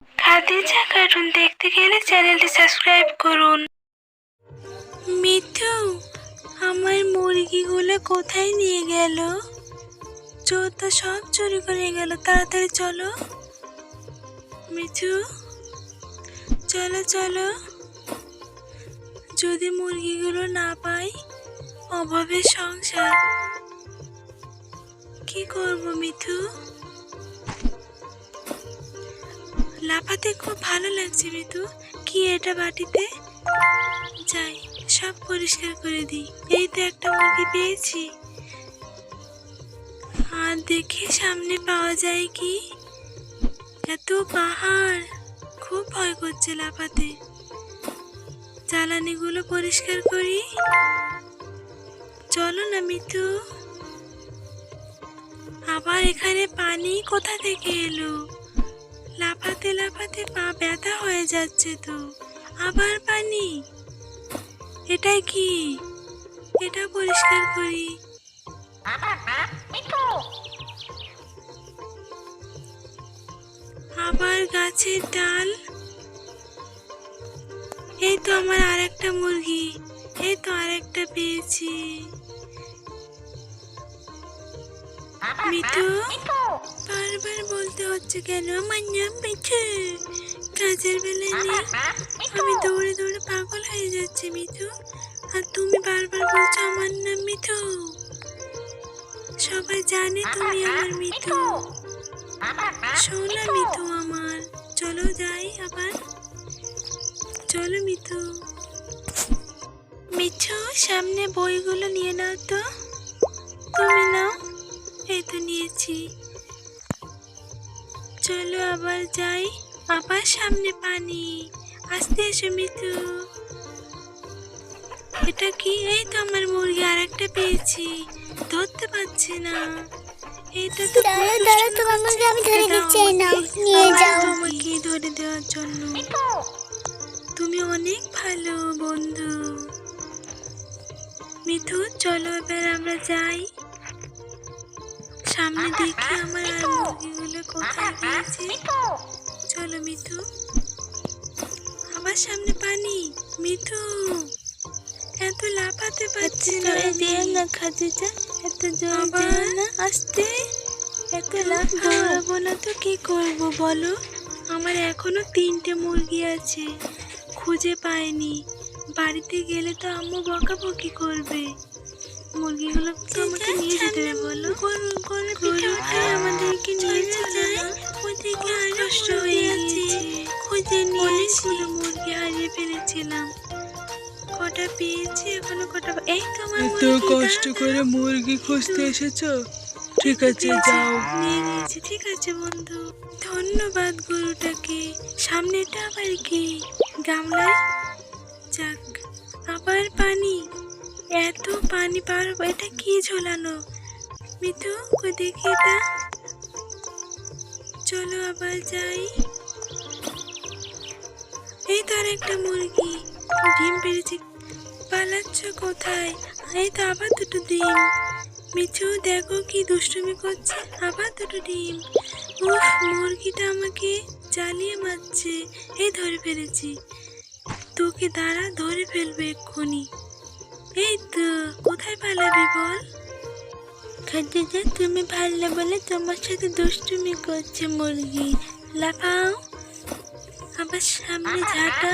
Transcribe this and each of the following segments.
Khadija cartoon দেখতে গেলে চ্যানেলটি সাবস্ক্রাইব করুন। মিঠু, আমার মুরগিগুলো কোথায় নিয়ে গেল? চোর তো সব চুরি করে গেল, তাড়াতাড়ি চলো। মিঠু, চলো চলো। যদি মুরগিগুলো না পাই, অভাবের সংসার, কি করব মিঠু? লাফাতে খুব ভালো লাগছে মিঠু। কি এটা বাটিতে? যাই, সব পরিষ্কার করে দিই। এই তো একটা মুরগি পেয়েছি। আর দেখি সামনে পাওয়া যায় কি। এত পাহাড়, খুব ভয় করছে লাফাতে। জ্বালানিগুলো পরিষ্কার করি। চলো না মিঠু। আবার এখানে পানি কোথা থেকে এলো? লাফাতে লাফাতে পা ব্যথা হয়ে যাচ্ছে তো। আবার পানি, এটাই কি? এটা পরিষ্কার করি। আবার গাছের ডাল। এই তো আমার আরেকটা মুরগি। এই তো আরেকটা পেয়েছি। মিঠু, বারবার বলতে হচ্ছে কেন আমার নাম মিঠু? কাজের বেলায় নেই, আমি দৌড়ে দৌড়ে পাগল হয়ে যাচ্ছি মিঠু। আর তুমি বারবার বলছো আমার নাম মিঠু। সবাই জানে তুমি আমার মিঠু। শোনা মিঠু আমার, চলো যাই আবার। চলো মিঠু। মিঠু, সামনে বইগুলো নিয়ে নাও তো। তুমি নাও। এই তো নিয়েছি। চলো আবার যাই। আবার সামনে পানি। আস্তে এসো মিঠু। এটা কি? এই তো আমার মুরগি আর একটা পেয়েছি, ধরতে পারছি না। এটা তো তোমার মুরগি আমি ধরে দিচ্ছি, নাও নিয়ে যাও। তোমাকে ধরে দেওয়ার জন্য। তুমি অনেক ভালো বন্ধু। মিঠু, চলো এবার আমরা যাই। সামনে দেখি আমার আর মুরগিগুলো কোথায় গিয়েছে। চলো মিঠু। আবার সামনে পানি। মিঠু, এত লাফাতে পারছি না। না খাদিজা, এত জোর না, আস্তে। এত লাফ দৌড়াবো না তো কি করবো বলো? আমার এখনো 3টে মুরগি আছে, খুঁজে পাইনি। বাড়িতে গেলে তো আম্মু বকাবকি করবে। মুরগিগুলো তো আমাকে নিয়ে যেতে হবে বলো। আমাদেরকে নিয়ে চলে না, ওদিকে আর কষ্ট হয়ে যাচ্ছে। খুঁজে নিয়ে এসে মুরগি হারিয়ে ফেলেছিলাম। কটা পেয়েছি, এখনো কটা। এই তো আমার এত কষ্ট করে মুরগি খুঁজতে এসেছো? ঠিক আছে, যাও। নিয়ে নিয়েছি। ঠিক আছে বন্ধু, ধন্যবাদ গরুটাকে। সামনেটা আবার কি? গামলায়। যাক, আবার পানি। এত পানি পারবো? এটা কি ঝোলানো? মিঠু, কই দেখি এটা। চলো আবার যাই। এই তো আরেকটা মুরগি, ডিম পেড়েছি। পালাচ্ছ কোথায়? এই তো আবার 2টো ডিম। মিঠু, দেখো কি দুষ্টুমি করছে। আবার 2টো ডিম। উফ, মুরগিটা আমাকে জ্বালিয়ে মারছে। এই ধরে ফেলেছি। তোকে দাঁড়া, ধরে ফেলবে এক্ষুনি। এই তো, কোথায় পালাবি বল? খাদিজা, তুমি পারলে বলে তোমার সাথে দুষ্টুমি করছে মুরগি। লাফাও। আবার সামনে ঝাঁটা।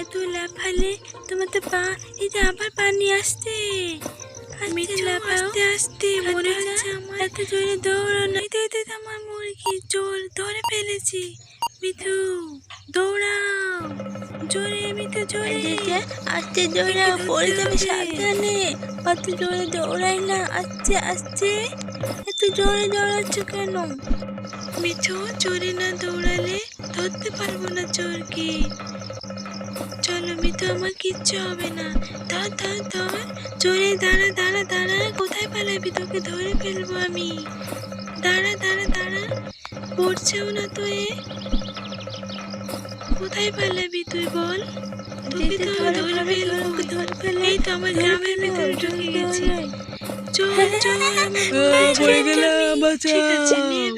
এত লাফালে তোমার তো পা। এই যে আবার পানি আসছে। আস্তে আস্তে, মনে হচ্ছে আমার এত জোরে দৌড়ো না। আমার মুরগি জোর ধরে ফেলেছি। মিঠু, দৌড়াও জোরে। মিঠু, জোরে। আস্তে দৌড়াও, পড়ে যাবে, সাবধানে। অত জোরে দৌড়াই না, আস্তে আস্তে। এত জোরে দৌড়াচ্ছ কেন? মিঠু, জোরে না দৌড়ালে ধরতে পারবো না চোরকে। চলো মিঠু, আমার কিচ্ছু হবে না। ধর ধর ধর, জোরে। দাঁড়া দাঁড়া দাঁড়া, কোথায় পালাবি? তোকে ধরে ফেলবো আমি। দাঁড়া দাঁড়া দাঁড়া, পড়ছেও না তো এ। কোথায় পালাবি তুই বল? তোকে তো ধরে ফেলবো। এই তো আমার গ্রামের ভেতরে ঢুকে গেছি। চল চল, পড়ে গেলাম, বাঁচাও। ঠিক আছে, নিয়ে